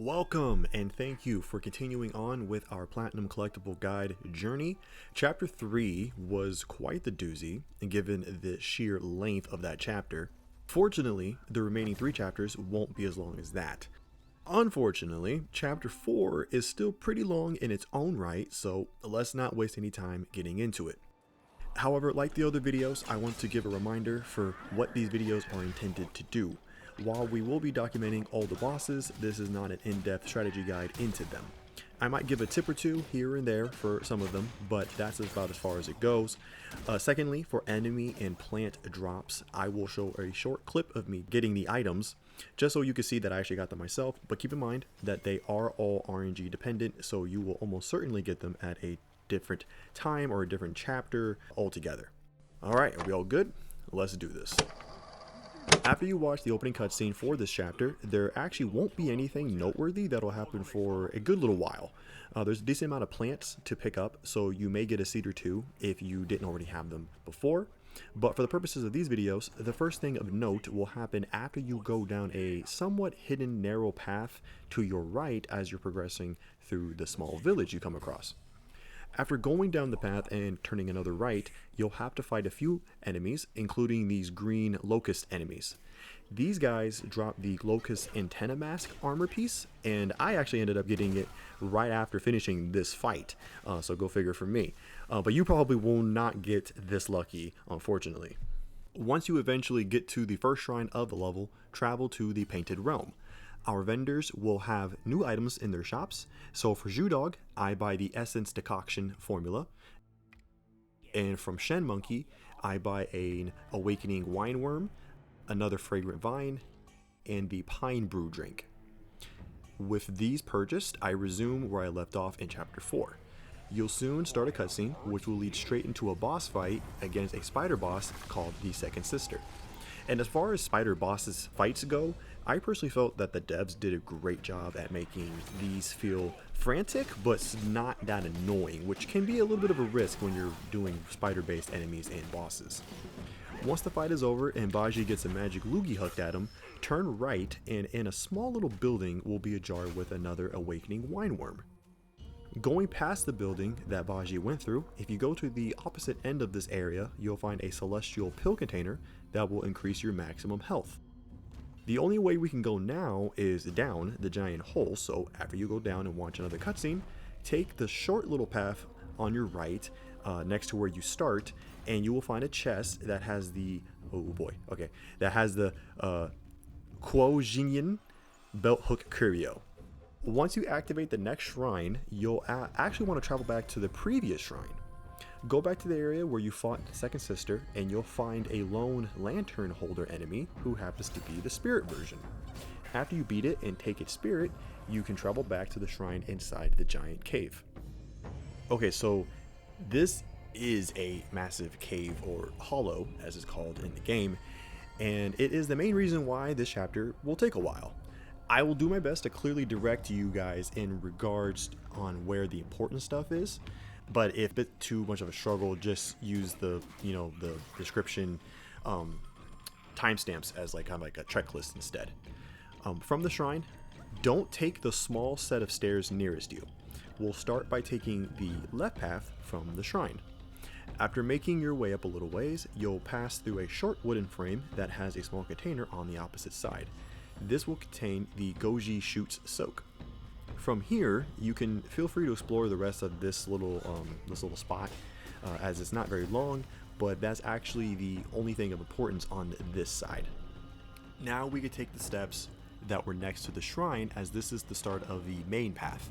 Welcome and thank you for continuing on with our Platinum Collectible Guide journey. Chapter 3 was quite the doozy, given the sheer length of that chapter. Fortunately, the remaining 3 chapters won't be as long as that. Unfortunately, Chapter 4 is still pretty long in its own right, so let's not waste any time getting into it. However, like the other videos, I want to give a reminder for what these videos are intended to do. While we will be documenting all the bosses, this is not an in-depth strategy guide into them. I might give a tip or two here and there for some of them, but that's about as far as it goes. Secondly, for enemy and plant drops, I will show a short clip of me getting the items, just so you can see that I actually got them myself, but keep in mind that they are all RNG dependent, so you will almost certainly get them at a different time or a different chapter altogether. Alright, are we all good? Let's do this. After you watch the opening cutscene for this chapter, there actually won't be anything noteworthy that'll happen for a good little while. There's a decent amount of plants to pick up, so you may get a seed or two if you didn't already have them before. But for the purposes of these videos, the first thing of note will happen after you go down a somewhat hidden narrow path to your right as you're progressing through the small village you come across. After going down the path and turning another right, you'll have to fight a few enemies, including these green Locust enemies. These guys drop the Locust antenna mask armor piece, and I actually ended up getting it right after finishing this fight, so go figure for me. But you probably will not get this lucky, unfortunately. Once you eventually get to the first shrine of the level, travel to the Painted Realm. Our vendors will have new items in their shops, so for Zhu Dog, I buy the Essence Decoction formula, and from Shen Monkey, I buy an Awakening Wineworm, another Fragrant Vine, and the Pine Brew drink. With these purchased, I resume where I left off in Chapter 4. You'll soon start a cutscene, which will lead straight into a boss fight against a spider boss called the Second Sister. And as far as spider bosses fights go, I personally felt that the devs did a great job at making these feel frantic, but not that annoying, which can be a little bit of a risk when you're doing spider-based enemies and bosses. Once the fight is over and Bajie gets a magic loogie hooked at him, turn right and in a small little building will be a jar with another Awakening Wineworm. Going past the building that Bajie went through, if you go to the opposite end of this area, you'll find a celestial pill container that will increase your maximum health. The only way we can go now is down the giant hole, so after you go down and watch another cutscene, take the short little path on your right, next to where you start, and you will find a chest that has the, that has the Kuo Jinyan Belt Hook Curio. Once you activate the next shrine, you'll actually want to travel back to the previous shrine. Go back to the area where you fought the Second Sister, and you'll find a lone lantern holder enemy who happens to be the spirit version. After you beat it and take its spirit, you can travel back to the shrine inside the giant cave. Okay, so this is a massive cave, or hollow as it's called in the game, and it is the main reason why this chapter will take a while. I will do my best to clearly direct you guys in regards on where the important stuff is, but if it's too much of a struggle, just use the the description timestamps as kind of like a checklist instead. From the shrine, don't take the small set of stairs nearest you. We'll start by taking the left path from the shrine. After making your way up a little ways, you'll pass through a short wooden frame that has a small container on the opposite side. This will contain the Goji Shoots Soak. From here, you can feel free to explore the rest of this little spot, as it's not very long, but that's actually the only thing of importance on this side. Now we can take the steps that were next to the shrine, as this is the start of the main path.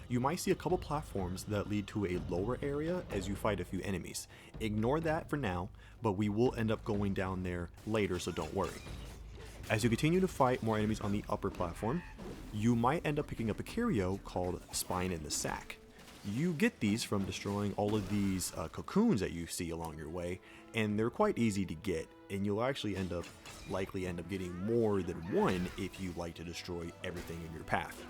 You might see a couple platforms that lead to a lower area as you fight a few enemies. Ignore that for now, but we will end up going down there later, so don't worry. As you continue to fight more enemies on the upper platform, you might end up picking up a curio called Spine in the Sack. You get these from destroying all of these cocoons that you see along your way, and they're quite easy to get, and you'll actually likely end up getting more than one if you like to destroy everything in your path.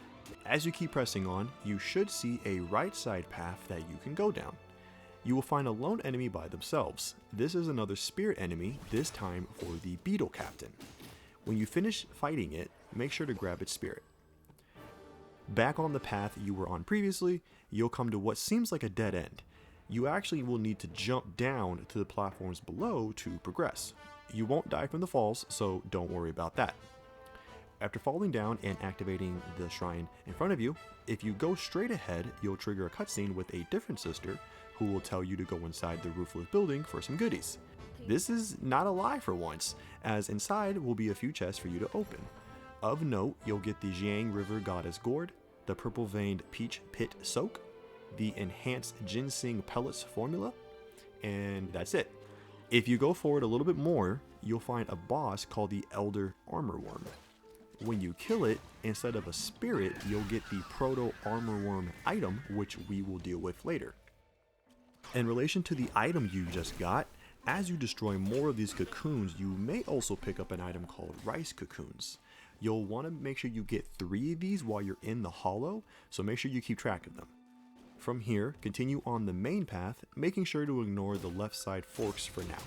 As you keep pressing on, you should see a right side path that you can go down. You will find a lone enemy by themselves. This is another spirit enemy, this time for the Beetle Captain. When you finish fighting it, make sure to grab its spirit. Back on the path you were on previously, you'll come to what seems like a dead end. You actually will need to jump down to the platforms below to progress. You won't die from the falls, so don't worry about that. After falling down and activating the shrine in front of you, if you go straight ahead, you'll trigger a cutscene with a different sister who will tell you to go inside the roofless building for some goodies. This is not a lie for once, as inside will be a few chests for you to open. Of note, you'll get the Jiang River Goddess Gourd, the Purple Veined Peach Pit Soak, the Enhanced Ginseng Pellets Formula, and that's it. If you go forward a little bit more, you'll find a boss called the Elder Armorworm. When you kill it, instead of a spirit, you'll get the Proto Armorworm item, which we will deal with later. In relation to the item you just got, as you destroy more of these cocoons, you may also pick up an item called Rice Cocoons. You'll want to make sure you get 3 of these while you're in the hollow, so make sure you keep track of them. From here, continue on the main path, making sure to ignore the left side forks for now.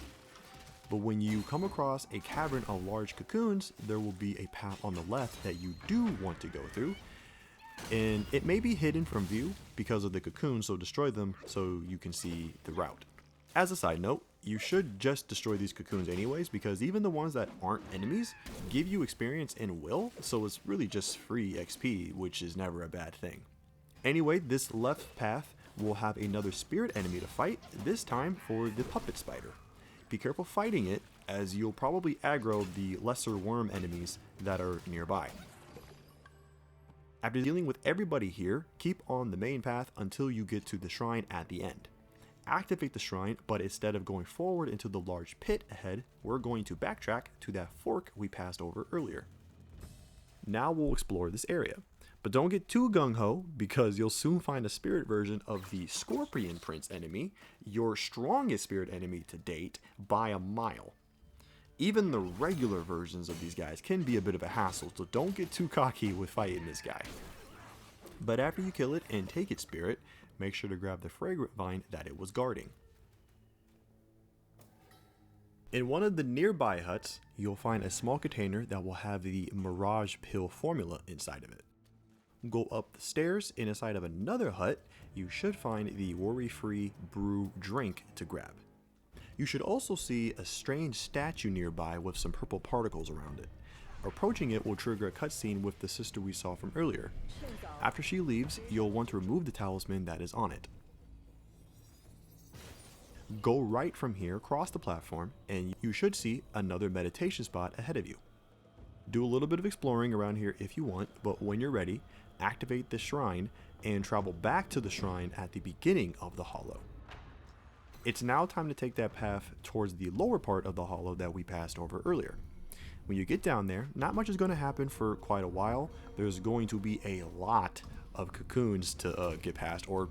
But when you come across a cavern of large cocoons, there will be a path on the left that you do want to go through, and it may be hidden from view because of the cocoons, so destroy them so you can see the route. As a side note, you should just destroy these cocoons anyways, because even the ones that aren't enemies give you experience and will, so it's really just free XP, which is never a bad thing. Anyway, this left path will have another spirit enemy to fight, this time for the puppet spider. Be careful fighting it, as you'll probably aggro the lesser worm enemies that are nearby. After dealing with everybody here, keep on the main path until you get to the shrine at the end. Activate the shrine, but instead of going forward into the large pit ahead, we're going to backtrack to that fork we passed over earlier. Now we'll explore this area, but don't get too gung-ho, because you'll soon find a spirit version of the Scorpion Prince enemy, your strongest spirit enemy to date, by a mile. Even the regular versions of these guys can be a bit of a hassle, so don't get too cocky with fighting this guy. But after you kill it and take its spirit, make sure to grab the fragrant vine that it was guarding. In one of the nearby huts, you'll find a small container that will have the Mirage Pill formula inside of it. Go up the stairs, and inside of another hut, you should find the worry-free brew drink to grab. You should also see a strange statue nearby with some purple particles around it. Approaching it will trigger a cutscene with the sister we saw from earlier. After she leaves, you'll want to remove the talisman that is on it. Go right from here, cross the platform, and you should see another meditation spot ahead of you. Do a little bit of exploring around here if you want, but when you're ready, activate the shrine and travel back to the shrine at the beginning of the hollow. It's now time to take that path towards the lower part of the hollow that we passed over earlier. When you get down there, not much is going to happen for quite a while. There's going to be a lot of cocoons to get past or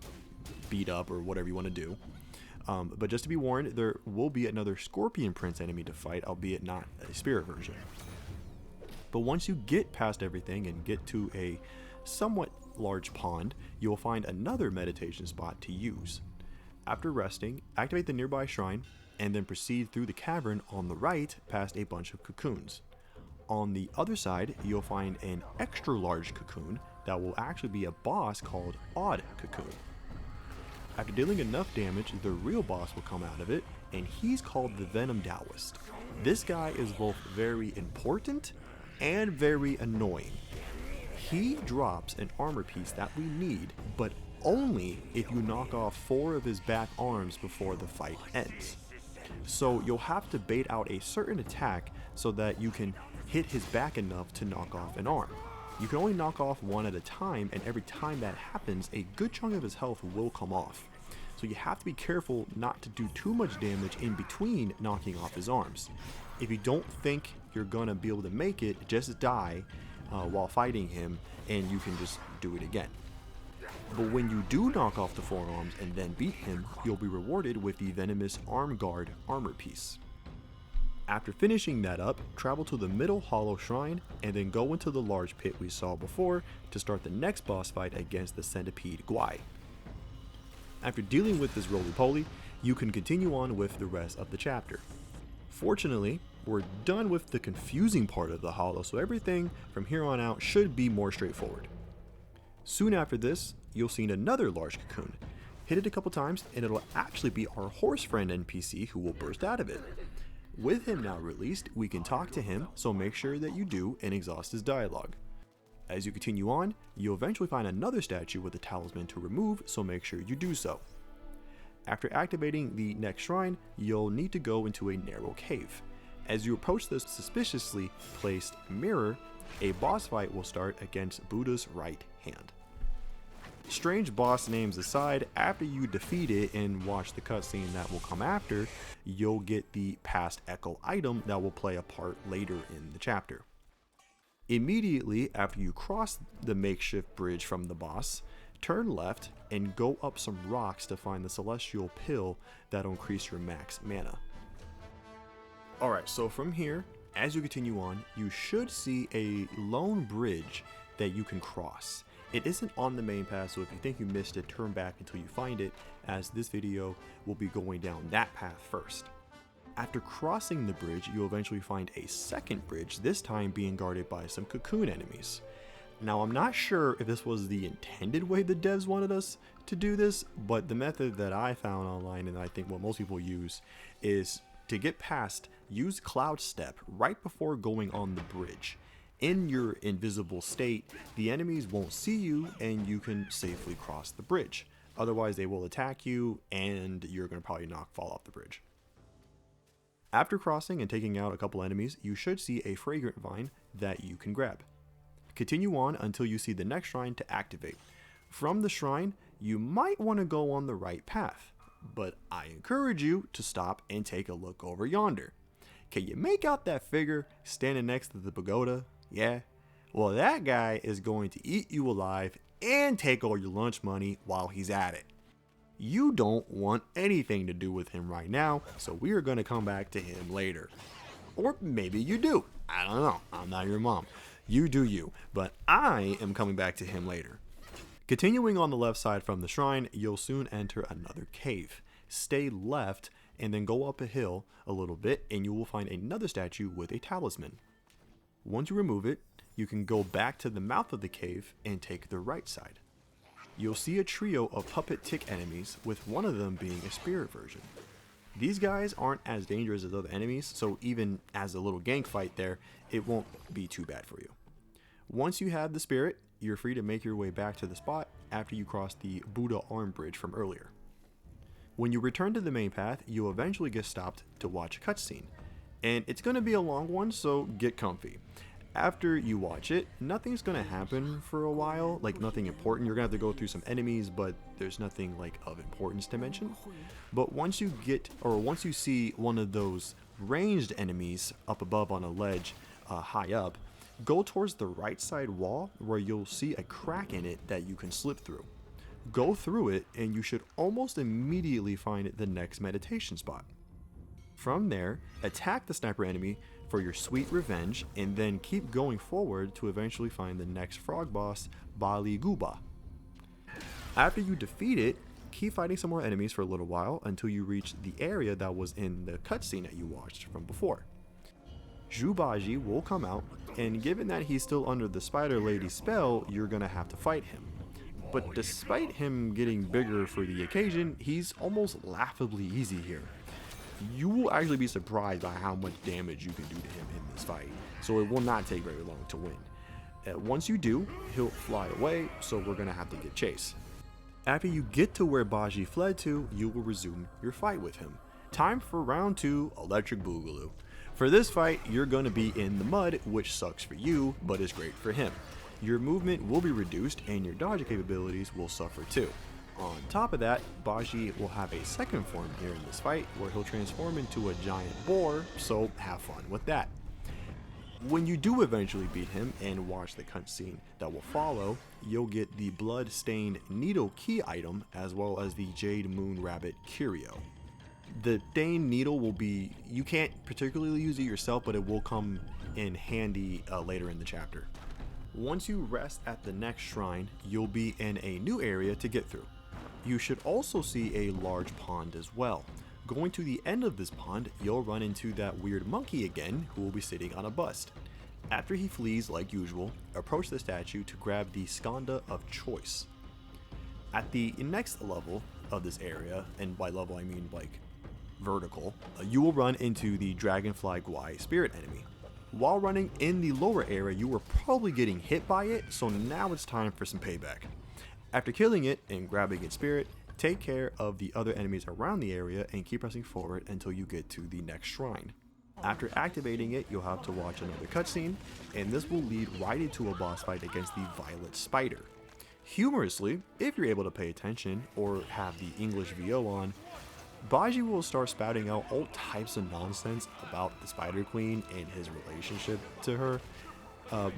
beat up or whatever you want to do. But just to be warned, there will be another Scorpion Prince enemy to fight, albeit not a spirit version. But once you get past everything and get to a somewhat large pond, you will find another meditation spot to use. After resting, activate the nearby shrine, and then proceed through the cavern on the right past a bunch of cocoons. On the other side, you'll find an extra large cocoon that will actually be a boss called Odd Cocoon. After dealing enough damage, the real boss will come out of it, and he's called the Venom Daoist. This guy is both very important and very annoying. He drops an armor piece that we need, but only if you knock off 4 of his back arms before the fight ends. So you'll have to bait out a certain attack so that you can hit his back enough to knock off an arm. You can only knock off 1 at a time, and every time that happens, a good chunk of his health will come off. So you have to be careful not to do too much damage in between knocking off his arms. If you don't think you're gonna be able to make it, just die while fighting him, and you can just do it again. But when you do knock off the forearms and then beat him, you'll be rewarded with the Venomous Arm Guard armor piece. After finishing that up, travel to the middle hollow shrine and then go into the large pit we saw before to start the next boss fight against the Centipede Guai. After dealing with this roly-poly, you can continue on with the rest of the chapter. Fortunately, we're done with the confusing part of the hollow, so everything from here on out should be more straightforward. Soon after this, you'll see another large cocoon. Hit it a couple times and it'll actually be our horse friend NPC who will burst out of it. With him now released, we can talk to him, so make sure that you do and exhaust his dialogue. As you continue on, you'll eventually find another statue with a talisman to remove, so make sure you do so. After activating the next shrine, you'll need to go into a narrow cave. As you approach this suspiciously placed mirror, a boss fight will start against Buddha's right hand. Strange boss names aside, after you defeat it and watch the cutscene that will come after, you'll get the past echo item that will play a part later in the chapter. Immediately after you cross the makeshift bridge from the boss, turn left and go up some rocks to find the celestial pill that'll increase your max mana. Alright, so from here, as you continue on, you should see a lone bridge that you can cross. It isn't on the main path, so if you think you missed it, turn back until you find it, as this video will be going down that path first. After crossing the bridge, you'll eventually find a second bridge, this time being guarded by some cocoon enemies. Now, I'm not sure if this was the intended way the devs wanted us to do this, but the method that I found online, and I think what most people use, is to get past, use Cloud Step right before going on the bridge. In your invisible state, the enemies won't see you and you can safely cross the bridge. Otherwise, they will attack you and you're going to probably fall off the bridge. After crossing and taking out a couple enemies, you should see a fragrant vine that you can grab. Continue on until you see the next shrine to activate. From the shrine, you might want to go on the right path, but I encourage you to stop and take a look over yonder. Can you make out that figure standing next to the pagoda? Yeah? Well, that guy is going to eat you alive and take all your lunch money while he's at it. You don't want anything to do with him right now, so we are going to come back to him later. Or maybe you do. I don't know. I'm not your mom. You do you, but I am coming back to him later. Continuing on the left side from the shrine, you'll soon enter another cave. Stay left and then go up a hill a little bit and you will find another statue with a talisman. Once you remove it, you can go back to the mouth of the cave and take the right side. You'll see a trio of puppet tick enemies, with one of them being a spirit version. These guys aren't as dangerous as other enemies, so even as a little gank fight there, it won't be too bad for you. Once you have the spirit, you're free to make your way back to the spot after you cross the Buddha arm bridge from earlier. When you return to the main path, you'll eventually get stopped to watch a cutscene. And it's going to be a long one, so get comfy. After you watch it, nothing's going to happen for a while, like nothing important. You're going to have to go through some enemies, but there's nothing like of importance to mention. But once you see one of those ranged enemies up above on a ledge high up, go towards the right side wall where you'll see a crack in it that you can slip through. Go through it and you should almost immediately find the next meditation spot. From there, attack the sniper enemy for your sweet revenge, and then keep going forward to eventually find the next frog boss, Bali Guba. After you defeat it, keep fighting some more enemies for a little while until you reach the area that was in the cutscene that you watched from before. Zhu Bajie will come out, and given that he's still under the Spider Lady spell, you're gonna have to fight him. But despite him getting bigger for the occasion, he's almost laughably easy here. You will actually be surprised by how much damage you can do to him in this fight, so it will not take very long to win. Once you do, he'll fly away, so we're going to have to give chase. After you get to where Bajie fled to, you will resume your fight with him. Time for round 2, Electric Boogaloo. For this fight, you're going to be in the mud, which sucks for you, but is great for him. Your movement will be reduced and your dodge capabilities will suffer too. On top of that, Bajie will have a second form here in this fight where he'll transform into a giant boar, so have fun with that. When you do eventually beat him and watch the cutscene that will follow, you'll get the blood-stained needle key item as well as the Jade Moon Rabbit curio. The stained needle will be, you can't particularly use it yourself, but it will come in handy later in the chapter. Once you rest at the next shrine, you'll be in a new area to get through. You should also see a large pond as well. Going to the end of this pond, you'll run into that weird monkey again, who will be sitting on a bust. After he flees like usual, approach the statue to grab the Skanda of Choice. At the next level of this area, and by level I mean like vertical, you will run into the Dragonfly Guai spirit enemy. While running in the lower area, you were probably getting hit by it, so now it's time for some payback. After killing it and grabbing its spirit, take care of the other enemies around the area and keep pressing forward until you get to the next shrine. After activating it, you'll have to watch another cutscene, and this will lead right into a boss fight against the Violet Spider. Humorously, if you're able to pay attention or have the English VO on, Bajie will start spouting out all types of nonsense about the Spider Queen and his relationship to her,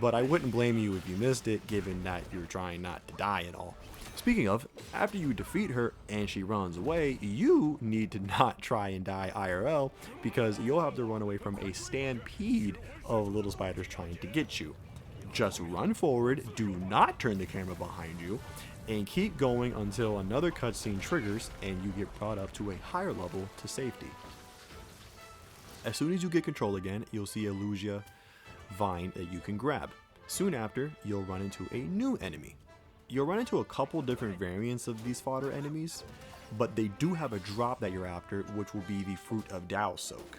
but I wouldn't blame you if you missed it, given that you're trying not to die at all. Speaking of, after you defeat her and she runs away, you need to not try and die IRL, because you'll have to run away from a stampede of little spiders trying to get you. Just run forward, do not turn the camera behind you, and keep going until another cutscene triggers and you get brought up to a higher level to safety. As soon as you get control again, you'll see a Lugia vine that you can grab. Soon after, you'll run into a new enemy. You'll run into a couple different variants of these fodder enemies, but they do have a drop that you're after, which will be the Fruit of Dao Soak.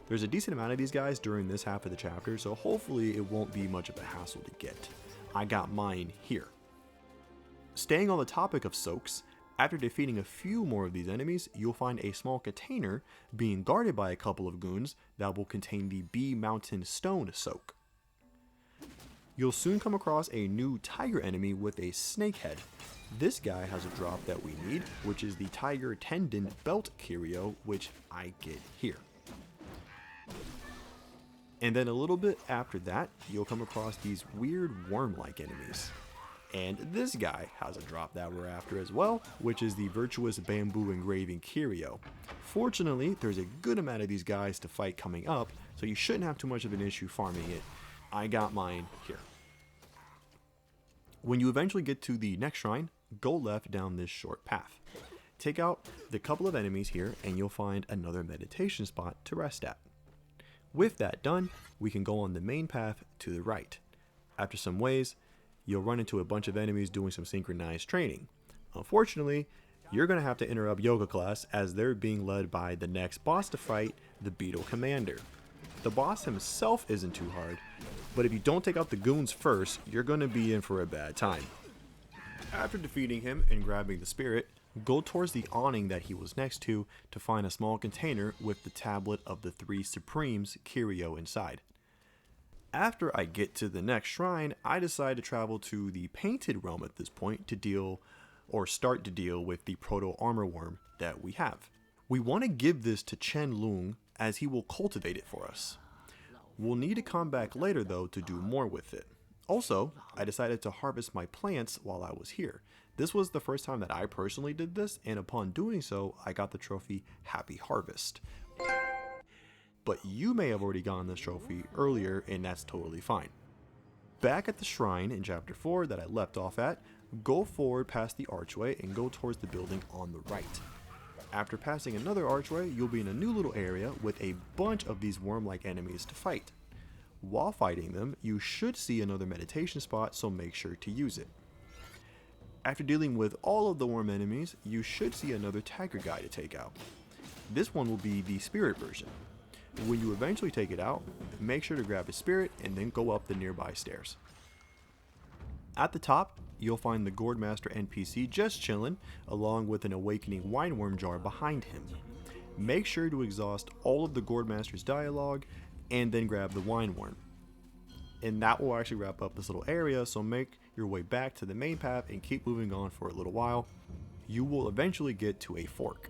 There's a decent amount of these guys during this half of the chapter, so hopefully it won't be much of a hassle to get. I got mine here. Staying on the topic of soaks, after defeating a few more of these enemies, you'll find a small container being guarded by a couple of goons that will contain the Bee Mountain Stone Soak. You'll soon come across a new tiger enemy with a snake head. This guy has a drop that we need, which is the Tiger Tendon Belt Curio, which I get here. And then a little bit after that, you'll come across these weird worm-like enemies. And this guy has a drop that we're after as well, which is the Virtuous Bamboo Engraving Curio. Fortunately, there's a good amount of these guys to fight coming up, so you shouldn't have too much of an issue farming it. I got mine here. When you eventually get to the next shrine, go left down this short path. Take out the couple of enemies here and you'll find another meditation spot to rest at. With that done, we can go on the main path to the right. After some ways, you'll run into a bunch of enemies doing some synchronized training. Unfortunately, you're going to have to interrupt yoga class as they're being led by the next boss to fight, the Beetle Commander. The boss himself isn't too hard, but if you don't take out the goons first, you're going to be in for a bad time. After defeating him and grabbing the spirit, go towards the awning that he was next to find a small container with the tablet of the Three Supremes Curio inside. After I get to the next shrine, I decide to travel to the Painted Realm at this point to start to deal with the Proto Armor Worm that we have. We want to give this to Chen Loong as he will cultivate it for us. We'll need to come back later though to do more with it. Also, I decided to harvest my plants while I was here. This was the first time that I personally did this, and upon doing so, I got the trophy Happy Harvest. But you may have already gotten this trophy earlier, and that's totally fine. Back at the shrine in chapter 4 that I left off at, go forward past the archway and go towards the building on the right. After passing another archway, you'll be in a new little area with a bunch of these worm-like enemies to fight. While fighting them, you should see another meditation spot, so make sure to use it. After dealing with all of the worm enemies, you should see another tiger guy to take out. This one will be the spirit version. When you eventually take it out, make sure to grab his spirit and then go up the nearby stairs. At the top, you'll find the Gourd Master NPC just chilling, along with an awakening wineworm jar behind him. Make sure to exhaust all of the Gourd Master's dialogue and then grab the wineworm. And that will actually wrap up this little area, so make your way back to the main path and keep moving on for a little while. You will eventually get to a fork.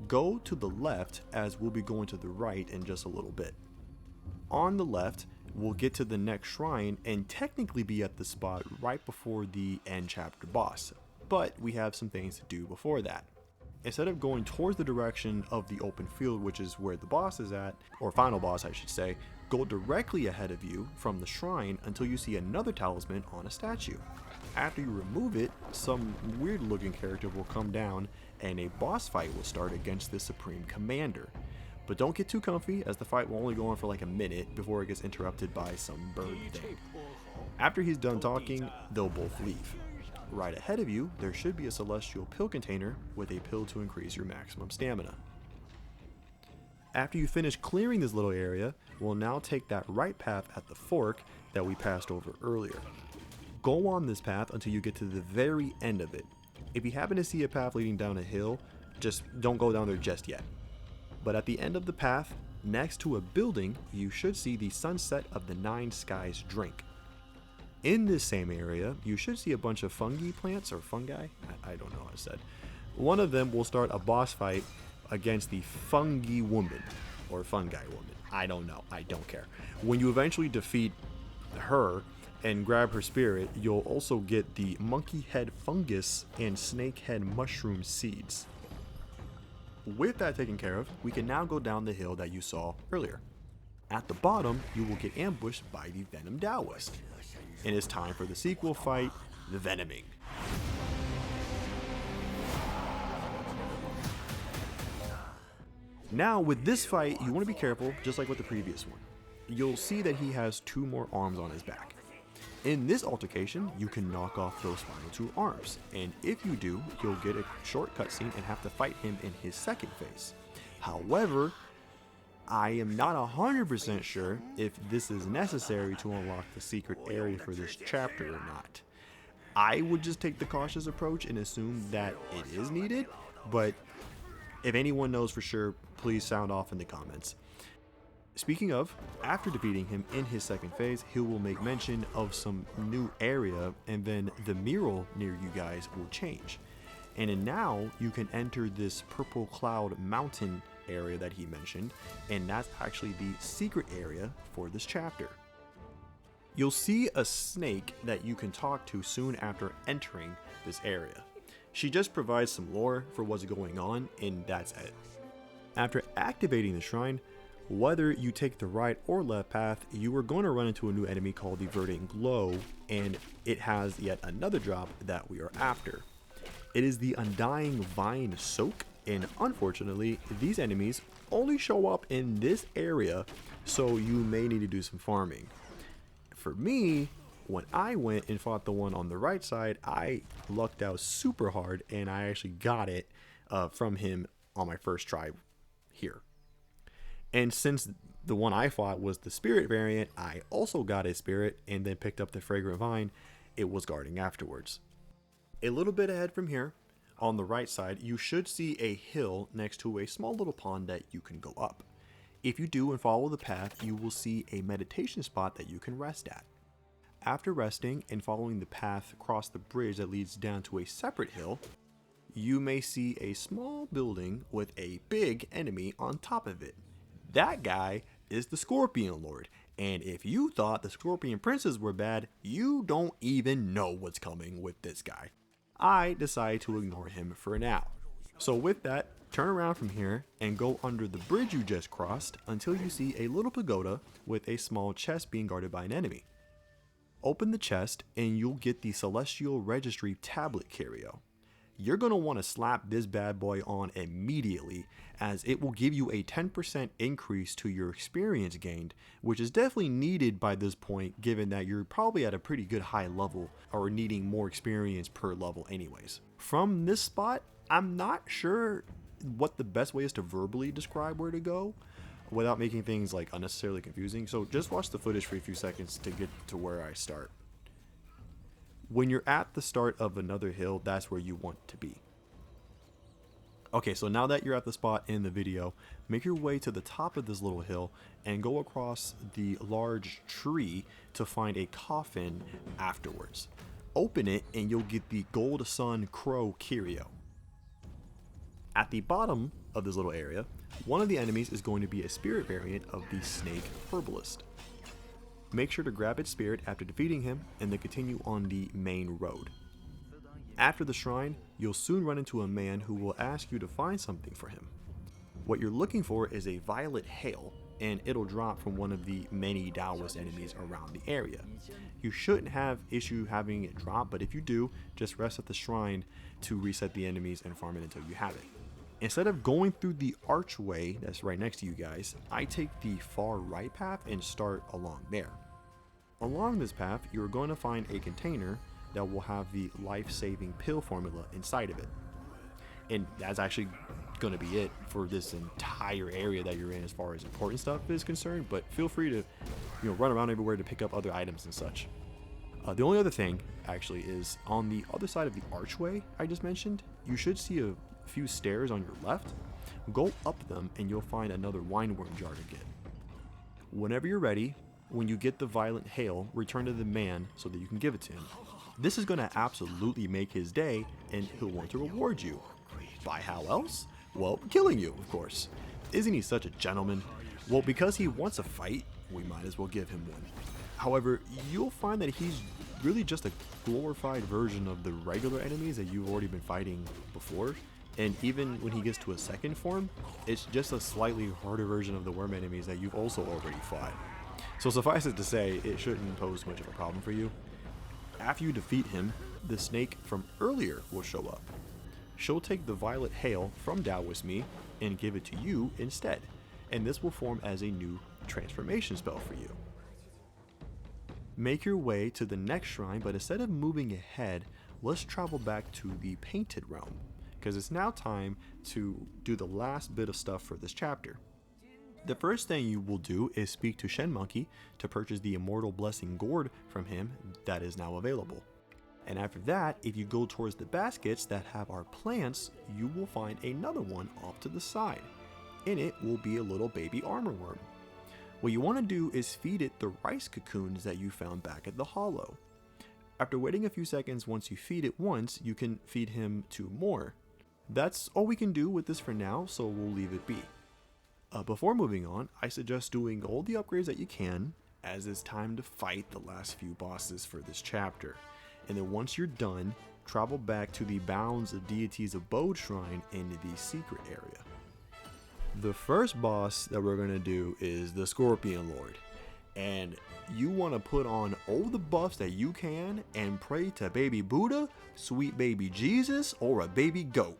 Go to the left as we'll be going to the right in just a little bit. On the left, we'll get to the next shrine and technically be at the spot right before the end chapter boss, but we have some things to do before that. Instead of going towards the direction of the open field, which is where the boss is at, or final boss I should say, go directly ahead of you from the shrine until you see another talisman on a statue. After you remove it, some weird looking character will come down and a boss fight will start against the Supreme Commander. But don't get too comfy, as the fight will only go on for like a minute before it gets interrupted by some bird thing. After he's done talking, they'll both leave. Right ahead of you, there should be a celestial pill container with a pill to increase your maximum stamina. After you finish clearing this little area, we'll now take that right path at the fork that we passed over earlier. Go on this path until you get to the very end of it. If you happen to see a path leading down a hill, just don't go down there just yet. But at the end of the path, next to a building, you should see the Sunset of the Nine Skies drink. In this same area, you should see a bunch of fungi plants, or fungi? I don't know what I said. One of them will start a boss fight against the fungi woman, or fungi woman. I don't know, I don't care. When you eventually defeat her and grab her spirit, you'll also get the monkey head fungus and snake head mushroom seeds. With that taken care of, we can now go down the hill that you saw earlier. At the bottom, you will get ambushed by the Venom Daoist. And it's time for the sequel fight, the Venoming. Now, with this fight, you want to be careful, just like with the previous one. You'll see that he has 2 more arms on his back. In this altercation, you can knock off those final 2 arms, and if you do, you'll get a short cutscene and have to fight him in his second phase. However, I am not 100% sure if this is necessary to unlock the secret area for this chapter or not. I would just take the cautious approach and assume that it is needed, but if anyone knows for sure, please sound off in the comments. Speaking of, after defeating him in his second phase, he will make mention of some new area, and then the mural near you guys will change. And now you can enter this Purple Cloud Mountain area that he mentioned, and that's actually the secret area for this chapter. You'll see a snake that you can talk to soon after entering this area. She just provides some lore for what's going on, and that's it. After activating the shrine, whether you take the right or left path, you are going to run into a new enemy called the Verdant Glow, and it has yet another drop that we are after. It is the Undying Vine Soak, and unfortunately, these enemies only show up in this area, so you may need to do some farming. For me, when I went and fought the one on the right side, I lucked out super hard, and I actually got it from him on my first try here. And since the one I fought was the spirit variant, I also got a spirit and then picked up the fragrant vine it was guarding afterwards. A little bit ahead from here, on the right side, you should see a hill next to a small little pond that you can go up. If you do and follow the path, you will see a meditation spot that you can rest at. After resting and following the path across the bridge that leads down to a separate hill, you may see a small building with a big enemy on top of it. That guy is the Scorpion Lord, and if you thought the Scorpion Princes were bad, you don't even know what's coming with this guy. I decided to ignore him for now. So with that, turn around from here and go under the bridge you just crossed until you see a little pagoda with a small chest being guarded by an enemy. Open the chest and you'll get the Celestial Registry Tablet Curio. You're going to want to slap this bad boy on immediately, as it will give you a 10% increase to your experience gained, which is definitely needed by this point, given that you're probably at a pretty good high level or needing more experience per level anyways. From this spot, I'm not sure what the best way is to verbally describe where to go without making things like unnecessarily confusing, so just watch the footage for a few seconds to get to where I start. When you're at the start of another hill, that's where you want to be. Okay, so now that you're at the spot in the video, make your way to the top of this little hill and go across the large tree to find a coffin afterwards. Open it and you'll get the Gold Sun Crow Curio. At the bottom of this little area, one of the enemies is going to be a spirit variant of the Snake Herbalist. Make sure to grab its spirit after defeating him and then continue on the main road. After the shrine, you'll soon run into a man who will ask you to find something for him. What you're looking for is a violet hail, and it'll drop from one of the many Daoist enemies around the area. You shouldn't have issue having it drop, but if you do, just rest at the shrine to reset the enemies and farm it until you have it. Instead of going through the archway that's right next to you guys, I take the far right path and start along there. Along this path, you're going to find a container that will have the life-saving pill formula inside of it. And that's actually going to be it for this entire area that you're in as far as important stuff is concerned, but feel free to run around everywhere to pick up other items and such. The only other thing actually is on the other side of the archway I just mentioned, you should see a few stairs on your left. Go up them and you'll find another wineworm jar to get. Whenever you're ready, when you get the violent hail, return to the man so that you can give it to him. This is going to absolutely make his day and he'll want to reward you. By how else? Well, killing you, of course. Isn't he such a gentleman? Well, because he wants a fight, we might as well give him one. However, you'll find that he's really just a glorified version of the regular enemies that you've already been fighting before. And even when he gets to a second form, it's just a slightly harder version of the worm enemies that you've also already fought. So suffice it to say, it shouldn't pose much of a problem for you. After you defeat him, the snake from earlier will show up. She'll take the violet hail from Daoist me and give it to you instead, and this will form as a new transformation spell for you. Make your way to the next shrine, but instead of moving ahead, let's travel back to the Painted Realm, because it's now time to do the last bit of stuff for this chapter. The first thing you will do is speak to Shen Monkey to purchase the Immortal Blessing Gourd from him that is now available. And after that, if you go towards the baskets that have our plants, you will find another one off to the side. In it will be a little baby armor worm. What you want to do is feed it the rice cocoons that you found back at the hollow. After waiting a few seconds, once you feed it once, you can feed him 2 more. That's all we can do with this for now, so we'll leave it be. Before moving on, I suggest doing all the upgrades that you can, as it's time to fight the last few bosses for this chapter. And then once you're done, travel back to the Bounds of Deity's Abode Shrine in the secret area. The first boss that we're going to do is the Scorpion Lord. And you want to put on all the buffs that you can and pray to baby Buddha, sweet baby Jesus, or a baby goat.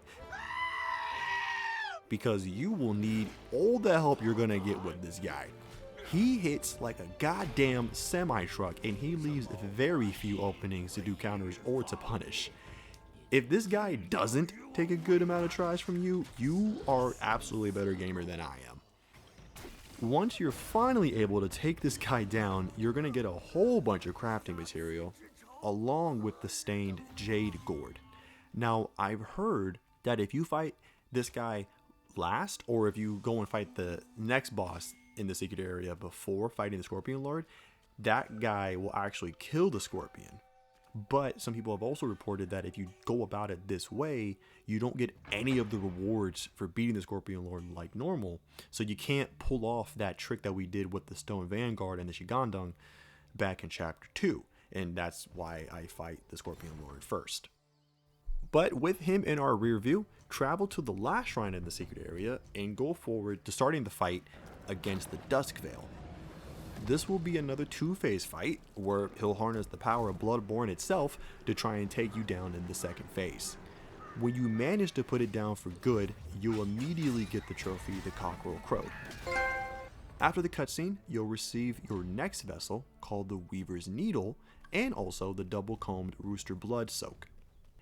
Because you will need all the help you're going to get with this guy. He hits like a goddamn semi-truck and he leaves very few openings to do counters or to punish. If this guy doesn't take a good amount of tries from you, you are absolutely a better gamer than I am. Once you're finally able to take this guy down, you're going to get a whole bunch of crafting material along with the stained jade gourd. Now, I've heard that if you fight this guy last, or if you go and fight the next boss in the secret area before fighting the Scorpion Lord, that guy will actually kill the Scorpion. But some people have also reported that if you go about it this way, you don't get any of the rewards for beating the Scorpion Lord like normal. So you can't pull off that trick that we did with the Stone Vanguard and the Shigandang back in chapter 2. And that's why I fight the Scorpion Lord first. But with him in our rear view, travel to the last shrine in the secret area and go forward to starting the fight against the Dusk Veil. This will be another 2-phase fight where he'll harness the power of Bloodborne itself to try and take you down in the second phase. When you manage to put it down for good, you'll immediately get the trophy, the Cockerel Crow. After the cutscene, you'll receive your next vessel called the Weaver's Needle and also the double-combed Rooster Blood Soak.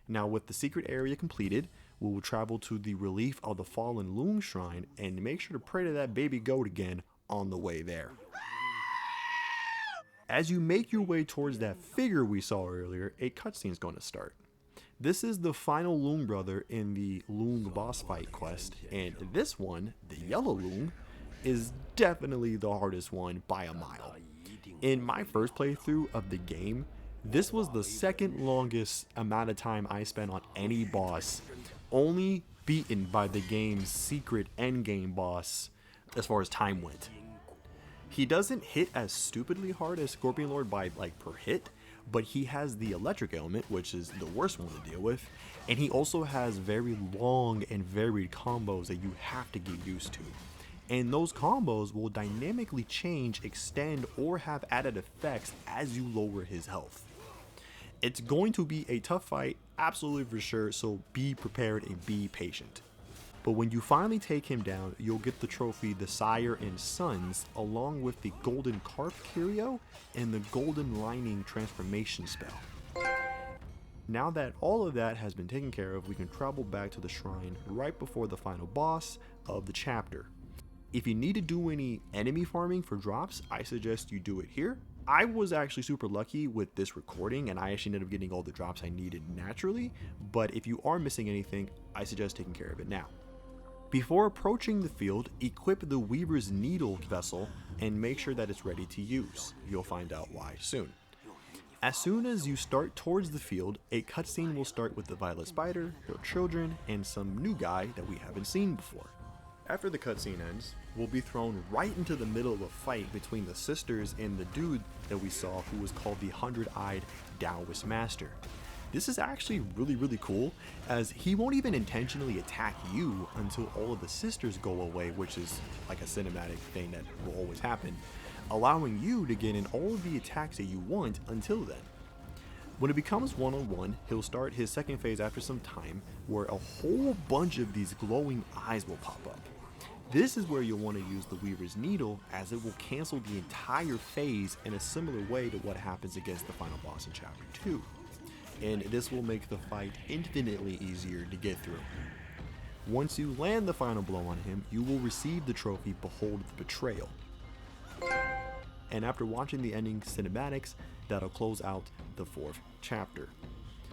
Now with the secret area completed, we will travel to the Relief of the Fallen Loong Shrine and make sure to pray to that baby goat again on the way there. As you make your way towards that figure we saw earlier, a cutscene is going to start. This is the final Loong brother in the Loong boss fight quest, and this one, the Yellow Loong, is definitely the hardest one by a mile. In my first playthrough of the game, this was the second longest amount of time I spent on any boss, only beaten by the game's secret endgame boss as far as time went. He doesn't hit as stupidly hard as Scorpion Lord by per hit, but he has the electric element, which is the worst one to deal with, and he also has very long and varied combos that you have to get used to. And those combos will dynamically change, extend, or have added effects as you lower his health. It's going to be a tough fight, absolutely for sure, so be prepared and be patient. But when you finally take him down, you'll get the trophy the Sire and Sons, along with the Golden Carp Curio and the Golden Lining Transformation spell. Now that all of that has been taken care of, we can travel back to the shrine right before the final boss of the chapter. If you need to do any enemy farming for drops, I suggest you do it here. I was actually super lucky with this recording and I actually ended up getting all the drops I needed naturally, but if you are missing anything, I suggest taking care of it now. Before approaching the field, equip the Weaver's Needle vessel and make sure that it's ready to use. You'll find out why soon. As soon as you start towards the field, a cutscene will start with the Violet Spider, her children, and some new guy that we haven't seen before. After the cutscene ends, we'll be thrown right into the middle of a fight between the sisters and the dude that we saw who was called the 100-Eyed Daoist Master. This is actually really cool, as he won't even intentionally attack you until all of the sisters go away, which is like a cinematic thing that will always happen, allowing you to get in all of the attacks that you want until then. When it becomes one-on-one, he'll start his second phase after some time, where a whole bunch of these glowing eyes will pop up. This is where you'll want to use the Weaver's Needle, as it will cancel the entire phase in a similar way to what happens against the final boss in Chapter 2. And this will make the fight infinitely easier to get through. Once you land the final blow on him, you will receive the trophy Behold the Betrayal. And after watching the ending cinematics, that'll close out the 4th chapter.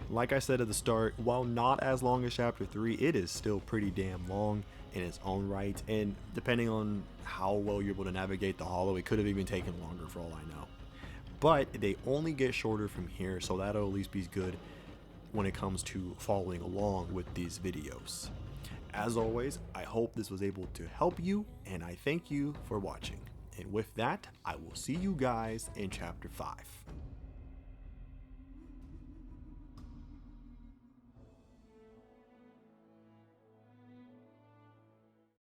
Like I said at the start, while not as long as Chapter 3, it is still pretty damn long in its own right, and depending on how well you're able to navigate the hollow, it could have even taken longer for all I know. But they only get shorter from here, so that'll at least be good when it comes to following along with these videos. As always, I hope this was able to help you, and I thank you for watching. And with that, I will see you guys in Chapter 5.